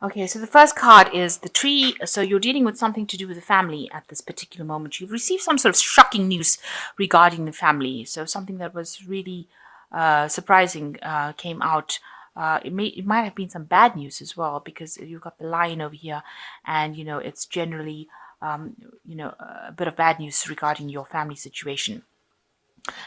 Okay, so the first card is the tree. So you're dealing with something to do with the family at this particular moment. You've received some sort of shocking news regarding the family. So something that was really surprising came out. It might have been some bad news as well, because you've got the lion over here, and it's generally a bit of bad news regarding your family situation.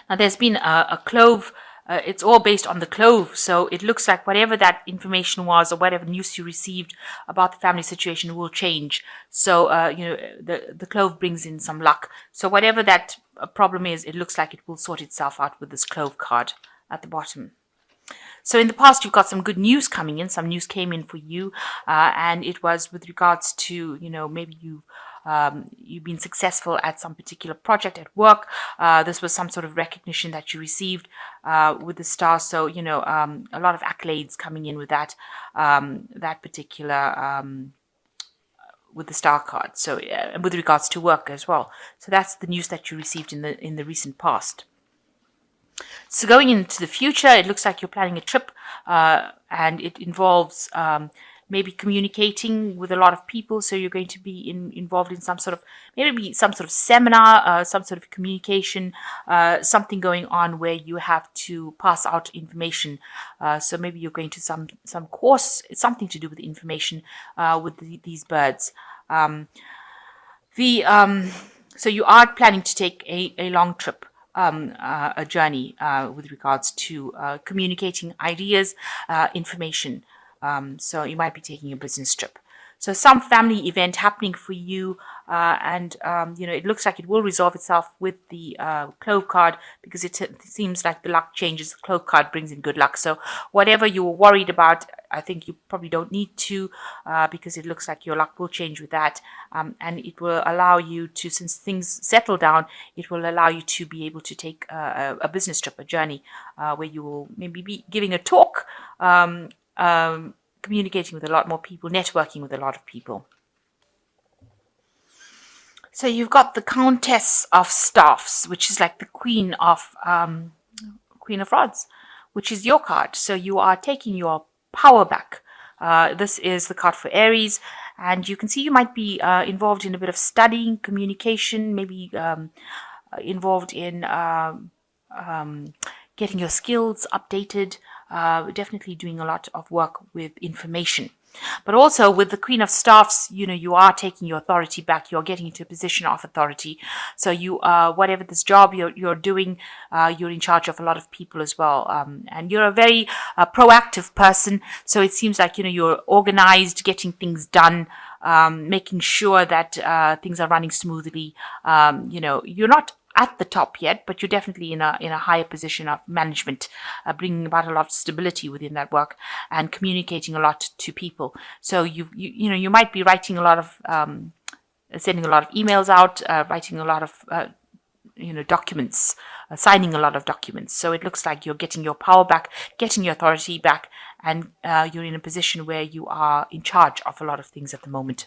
Now, there's been a clove. It's all based on the clove. So it looks like whatever that information was, or whatever news you received about the family situation, will change. So, the clove brings in some luck. So whatever that problem is, it looks like it will sort itself out with this clove card at the bottom. So in the past, you've got some good news coming in. Some news came in for you, and it was with regards to, maybe you've been successful at some particular project at work. This was some sort of recognition that you received with the star. So, a lot of accolades coming in with that particular with the star card. So, with regards to work as well. So that's the news that you received in the recent past. So going into the future, it looks like you're planning a trip, and it involves maybe communicating with a lot of people. So you're going to be involved in some sort of seminar, some sort of communication, something going on where you have to pass out information. So maybe you're going to some course, something to do with information with these birds. So you are planning to take a long trip. A journey with regards to communicating ideas, information. So you might be taking a business trip. So some family event happening for you, and it looks like it will resolve itself with the clove card, because it seems like the luck changes. The clove card brings in good luck. So whatever you were worried about, I think you probably don't need to, because it looks like your luck will change with that, and it will allow you to, since things settle down, it will allow you to be able to take a business trip, a journey, where you will maybe be giving a talk, communicating with a lot more people, networking with a lot of people. So you've got the Countess of Staffs, which is like the Queen of Rods, which is your card. So you are taking your power back. This is the card for Aries, and you can see you might be involved in a bit of studying, communication, maybe involved in getting your skills updated, definitely doing a lot of work with information. But also with the Queen of Staffs, you are taking your authority back. You're getting into a position of authority. So you, whatever this job you're doing, you're in charge of a lot of people as well. And you're a very proactive person. So it seems like, you're organized, getting things done, making sure that things are running smoothly. You're not at the top yet, but you're definitely in a higher position of management, bringing about a lot of stability within that work and communicating a lot to people. So you might be writing a lot of sending a lot of emails out, writing a lot of documents, signing a lot of documents. So it looks like you're getting your power back, getting your authority back, and you're in a position where you are in charge of a lot of things at the moment.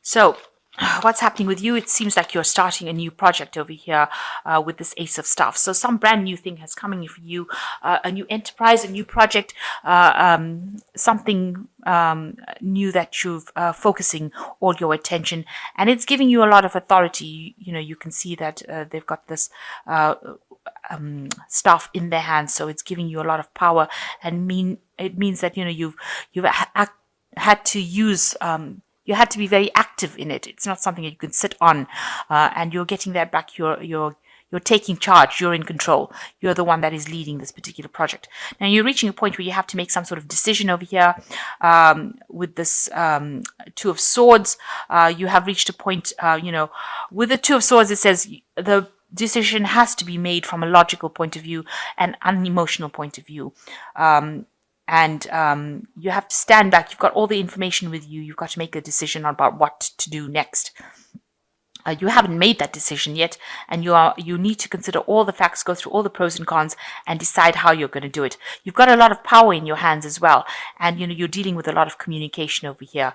So what's happening with you? It seems like you're starting a new project over here with this Ace of Staffs. So some brand new thing has coming for you, a new enterprise, a new project, something new that you've focusing all your attention, and it's giving you a lot of authority. You can see that they've got this staff in their hands, so it's giving you a lot of power, and it means that you've had to use. You had to be very active in it. It's not something that you can sit on, and you're getting that back. You're taking charge. You're in control. You're the one that is leading this particular project. Now you're reaching a point where you have to make some sort of decision over here with this Two of Swords. You have reached a point, with the Two of Swords, it says the decision has to be made from a logical point of view and an emotional point of view. And you have to stand back. You've got all the information with you. You've got to make a decision about what to do next. You haven't made that decision yet, and you need to consider all the facts, go through all the pros and cons, and decide how you're going to do it. You've got a lot of power in your hands as well, and you're dealing with a lot of communication over here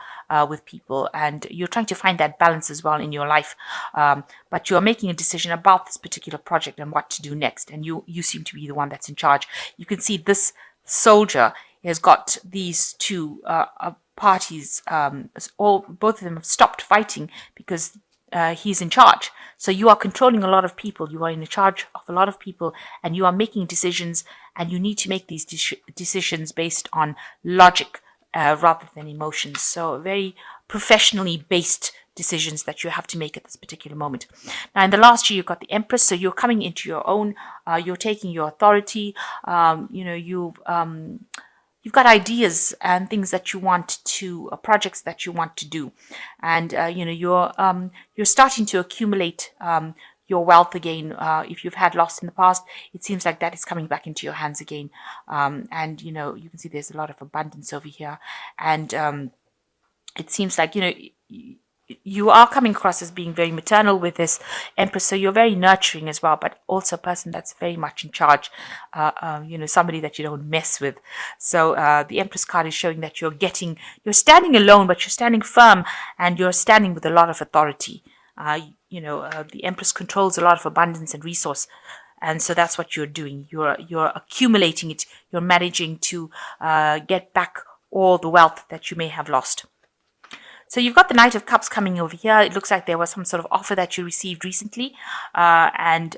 with people, and you're trying to find that balance as well in your life. But you're making a decision about this particular project and what to do next, and you seem to be the one that's in charge. You can see this soldier has got these two parties, both of them have stopped fighting because he's in charge. So you are controlling a lot of people, you are in charge of a lot of people, and you are making decisions, and you need to make these decisions based on logic rather than emotions. So very professionally based decisions that you have to make at this particular moment. Now, in the last year, you've got the Empress, so you're coming into your own. You're taking your authority. You've got ideas and things that you want to, projects that you want to do, and you're starting to accumulate your wealth again. If you've had loss in the past, it seems like that is coming back into your hands again. And you can see there's a lot of abundance over here, and it seems like you are coming across as being very maternal with this Empress, so you're very nurturing as well, but also a person that's very much in charge, somebody that you don't mess with. So the Empress card is showing that you're standing alone, but you're standing firm, and you're standing with a lot of authority. The Empress controls a lot of abundance and resource, and so that's what you're doing. You're accumulating it. You're managing to get back all the wealth that you may have lost. So you've got the Knight of Cups coming over here. It looks like there was some sort of offer that you received recently, and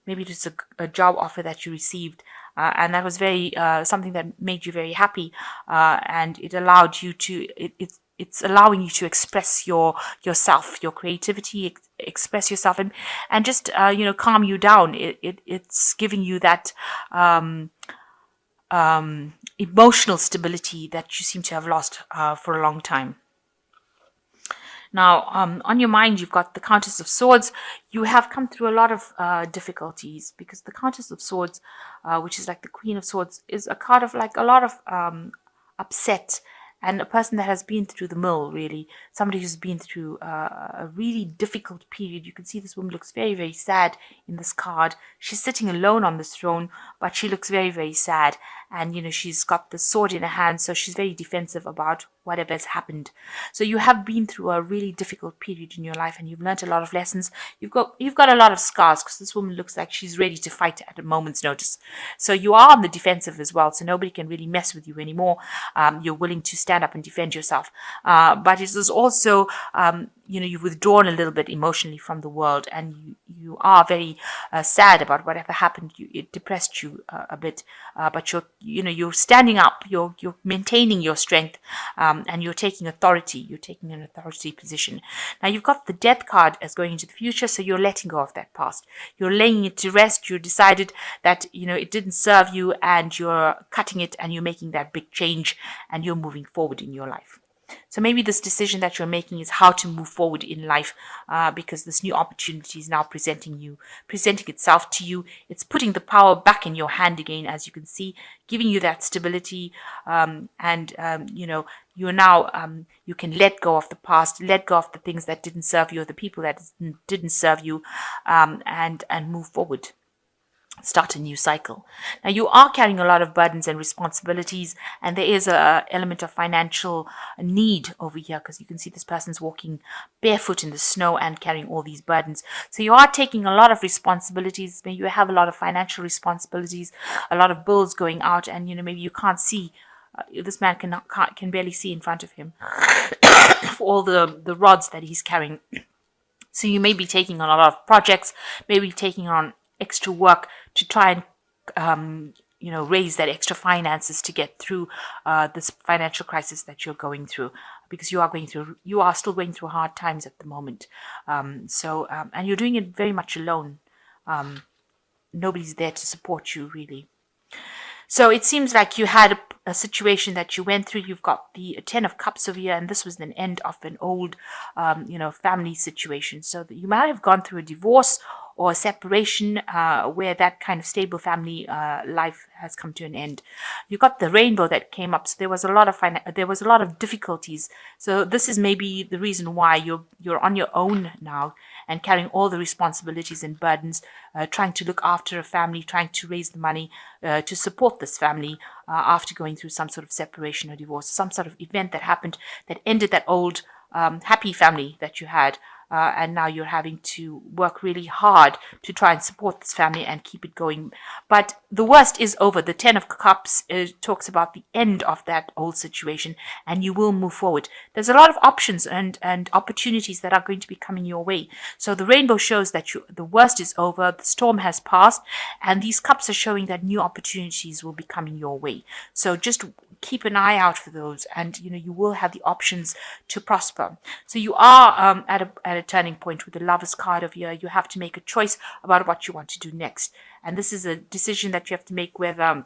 maybe it's a job offer that you received, and that was very something that made you very happy, and it allowed you to. It's allowing you to express yourself, your creativity, express yourself, and just calm you down. It's giving you that emotional stability that you seem to have lost for a long time. Now, on your mind, you've got the Countess of Swords. You have come through a lot of difficulties, because the Countess of Swords, which is like the Queen of Swords, is a card of like a lot of upset, and a person that has been through the mill, really. Somebody who's been through a really difficult period. You can see this woman looks very, very sad in this card. She's sitting alone on this throne, but she looks very, very sad. And, she's got the sword in her hand, so she's very defensive about whatever has happened. So you have been through a really difficult period in your life, and you've learned a lot of lessons. You've got a lot of scars, because this woman looks like she's ready to fight at a moment's notice. So you are on the defensive as well, so nobody can really mess with you anymore. You're willing to stand up and defend yourself. But it is also, you've withdrawn a little bit emotionally from the world, and you are very sad about whatever happened. It depressed you a bit, but you're standing up. You're maintaining your strength, and you're taking authority. You're taking an authority position. Now you've got the Death card as going into the future, so you're letting go of that past. You're laying it to rest. You decided that it didn't serve you, and you're cutting it, and you're making that big change, and you're moving forward in your life. So maybe this decision that you're making is how to move forward in life, because this new opportunity is now presenting itself to you. It's putting the power back in your hand again, as you can see, giving you that stability, you're now, you can let go of the past, let go of the things that didn't serve you, or the people that didn't serve you, and move forward. Start a new cycle. Now you are carrying a lot of burdens and responsibilities, and there is a element of financial need over here, because you can see this person's walking barefoot in the snow and carrying all these burdens. So you are taking a lot of responsibilities. Maybe you have a lot of financial responsibilities, a lot of bills going out, and maybe you can't see. This man can barely see in front of him for all the rods that he's carrying. So you may be taking on a lot of projects, maybe taking on extra work to try and raise that extra finances to get through this financial crisis that you're going through, because you are still going through hard times at the moment. And you're doing it very much alone. Nobody's there to support you, really. So it seems like you had a situation that you went through. You've got the Ten of Cups over here, and this was an end of an old, family situation. So that you might have gone through a divorce or a separation, where that kind of stable family life has come to an end. You got the Rainbow that came up, so there was a lot of difficulties. So this is maybe the reason why you're on your own now, and carrying all the responsibilities and burdens, trying to look after a family, trying to raise the money to support this family after going through some sort of separation or divorce, some sort of event that happened that ended that old happy family that you had. and now you're having to work really hard to try and support this family and keep it going. But the worst is over. The Ten of Cups talks about the end of that old situation, and you will move forward. There's a lot of options and opportunities that are going to be coming your way. So the rainbow shows that the worst is over, the storm has passed, and these cups are showing that new opportunities will be coming your way. So just keep an eye out for those, and you will have the options to prosper. So you are at a turning point with the Lovers card of here. You have to make a choice about what you want to do next, and this is a decision that you have to make whether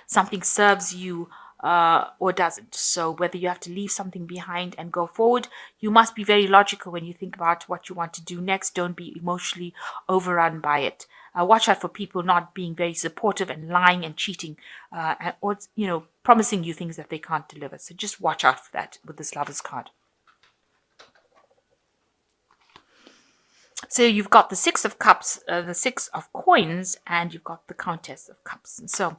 something serves you or doesn't. So whether you have to leave something behind and go forward, you must be very logical when you think about what you want to do next. Don't be emotionally overrun by it. Watch out for people not being very supportive and lying and cheating, or promising you things that they can't deliver. So just watch out for that with this Lovers card. So you've got the Six of Cups, the Six of Coins, and you've got the Countess of Cups. And so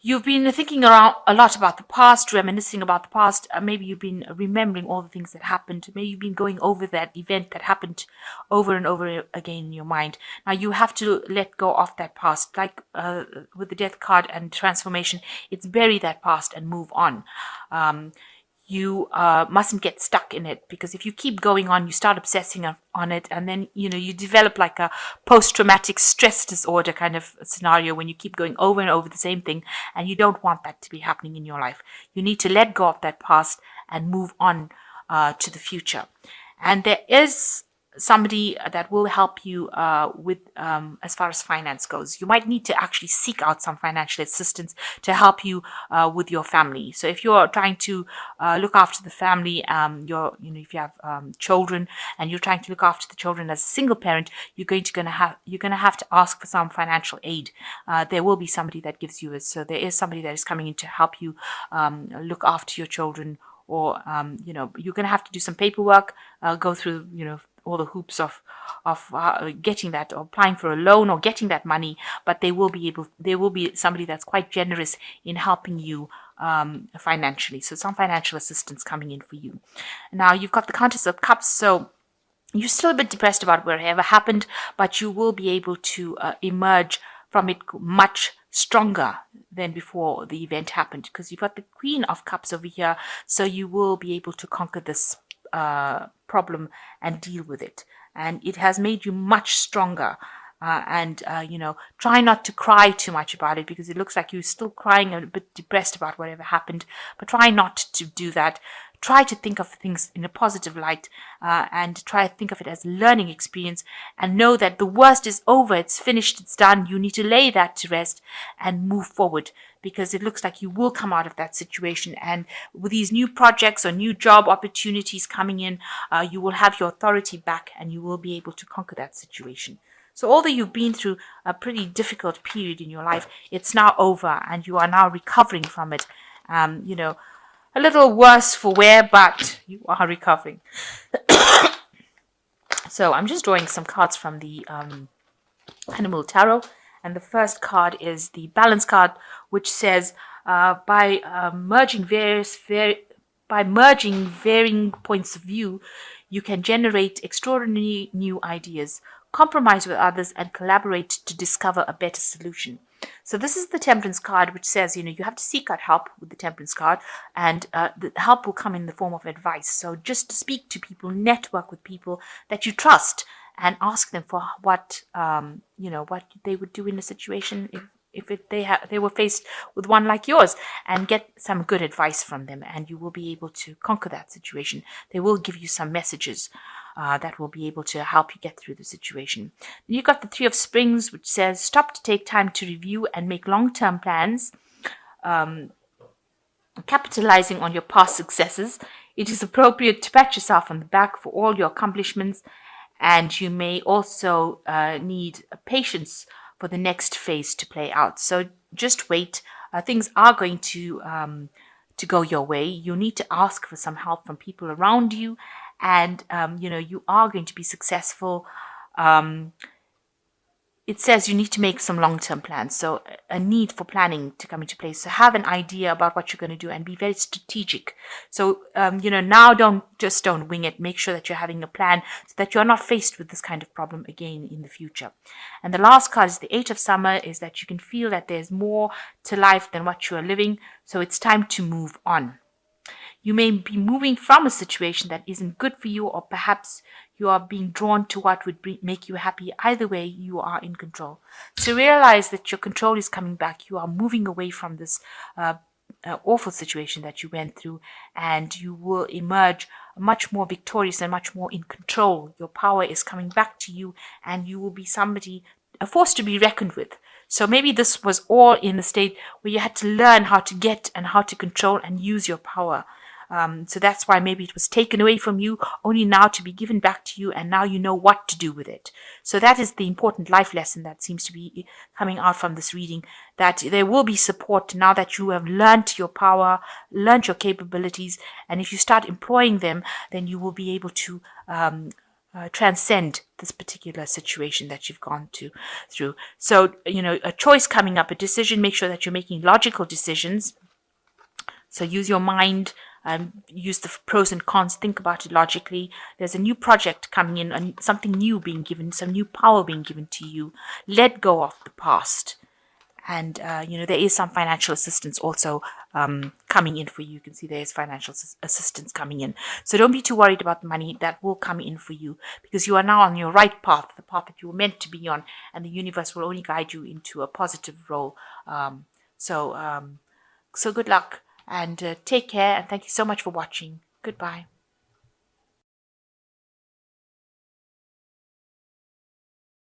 you've been thinking around a lot about the past, reminiscing about the past. Maybe you've been remembering all the things that happened. Maybe you've been going over that event that happened over and over again in your mind. Now you have to let go of that past. Like with the Death card and transformation, it's bury that past and move on. You mustn't get stuck in it, because if you keep going on, you start obsessing on it, and then you develop like a post-traumatic stress disorder kind of scenario when you keep going over and over the same thing, and you don't want that to be happening in your life. You need to let go of that past and move on to the future. And there is somebody that will help you with as far as finance goes. You might need to actually seek out some financial assistance to help you with your family. So if you're trying to look after the family, if you have children and you're trying to look after the children as a single parent, you're going to have to ask for some financial aid. There will be somebody that gives you it. So there is somebody that is coming in to help you look after your children, or you're going to have to do some paperwork, go through all the hoops of getting that, or applying for a loan, or getting that money. But there will be somebody that's quite generous in helping you financially. So some financial assistance coming in for you. Now you've got the Countess of Cups. So you're still a bit depressed about whatever happened, but you will be able to emerge from it much stronger than before the event happened, because you've got the Queen of Cups over here. So you will be able to conquer this problem and deal with it, and it has made you much stronger. Try not to cry too much about it, because it looks like you're still crying and a bit depressed about whatever happened, but try not to do that. Try to think of things in a positive light, and try to think of it as a learning experience, and know that the worst is over. It's finished. It's done. You need to lay that to rest and move forward, because it looks like you will come out of that situation. And with these new projects or new job opportunities coming in, you will have your authority back, and you will be able to conquer that situation. So although you've been through a pretty difficult period in your life, it's now over, and you are now recovering from it. A little worse for wear, but you are recovering. So I'm just drawing some cards from the Animal Tarot. And the first card is the Balance card, which says, by merging varying points of view, you can generate extraordinary new ideas, compromise with others, and collaborate to discover a better solution. So this is the Temperance card, which says, you have to seek out help with the Temperance card, and the help will come in the form of advice. So just speak to people, network with people that you trust, and ask them for what they would do in a situation if they were faced with one like yours, and get some good advice from them, and you will be able to conquer that situation. They will give you some messages that will be able to help you get through the situation. Then you've got the Three of Springs, which says, stop to take time to review and make long-term plans, capitalizing on your past successes. It is appropriate to pat yourself on the back for all your accomplishments, and you may also need patience for the next phase to play out. So just wait. Things are going to go your way. You need to ask for some help from people around you, and you are going to be successful. it says you need to make some long-term plans. So a need for planning to come into place. So have an idea about what you're going to do and be very strategic. So, now don't wing it. Make sure that you're having a plan so that you're not faced with this kind of problem again in the future. And the last card is the Eight of Summer, is that you can feel that there's more to life than what you are living. So it's time to move on. You may be moving from a situation that isn't good for you, or perhaps you are being drawn to what would make you happy. Either way, you are in control. So realize that your control is coming back. You are moving away from this awful situation that you went through, and you will emerge much more victorious and much more in control. Your power is coming back to you, and you will be somebody, a force to be reckoned with. So maybe this was all in a state where you had to learn how to get and how to control and use your power. So that's why maybe it was taken away from you, only now to be given back to you, and now you know what to do with it. So that is the important life lesson that seems to be coming out from this reading, that there will be support now that you have learned your power, learned your capabilities, and if you start employing them, then you will be able to transcend this particular situation that you've gone through. So, a choice coming up, a decision, make sure that you're making logical decisions. So use your mind, use the pros and cons, think about it logically. There's a new project coming in, and something new being given, some new power being given to you. Let go of the past. And, there is some financial assistance also coming in for you. You can see there is financial assistance coming in. So don't be too worried about the money. That will come in for you, because you are now on your right path, the path that you were meant to be on, and the universe will only guide you into a positive role. So good luck, and take care, and thank you so much for watching. Goodbye.